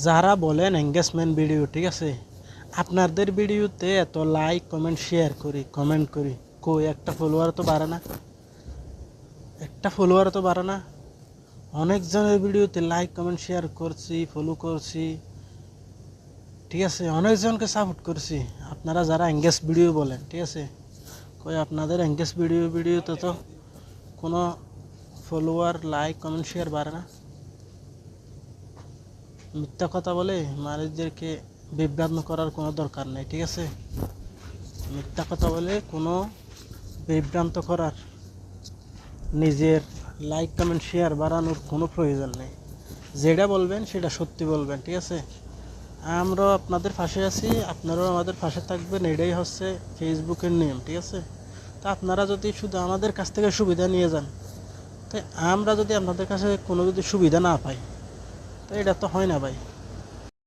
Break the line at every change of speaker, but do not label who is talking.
যারা বলেন engagement video, ঠিক আছে, আপনাদের ভিডিওতে এত লাইক কমেন্ট শেয়ার করি কমেন্ট করি, কই একটা ফলোয়ার তো বাড়ে না, একটা ফলোয়ার তো বাড়ে না। অনেকজনের ভিডিওতে লাইক কমেন্ট শেয়ার করছি, ফলো করছি, ঠিক আছে, অনেকজনকে সাপোর্ট করছি। আপনারা যারা এঙ্গেজ ভিডিও বলেন, ঠিক আছে, কই আপনাদের এঙ্গেজ ভিডিওতে তো কোনো ফলোয়ার লাইক কমেন্ট শেয়ার বাড়ে না। মিথ্যা কথা বলে মানুষদেরকে বিভ্রান্ত করার কোনো দরকার নেই, ঠিক আছে। মিথ্যা কথা বলে কোনো বিভ্রান্ত করার, নিজের লাইক কমেন্ট শেয়ার বাড়ানোর কোনো প্রয়োজন নেই। যেটা বলবেন সেটা সত্যি বলবেন, ঠিক আছে। আমরাও আপনাদের পাশে আছি, আপনারাও আমাদের পাশে থাকবেন, এটাই হচ্ছে ফেসবুকের নিয়ম, ঠিক আছে। তা আপনারা যদি শুধু আমাদের কাছ থেকে সুবিধা নিয়ে যান, তাই আমরা যদি আপনাদের কাছে কোনো যদি সুবিধা না পাই, তো এটা তো হয় না ভাই।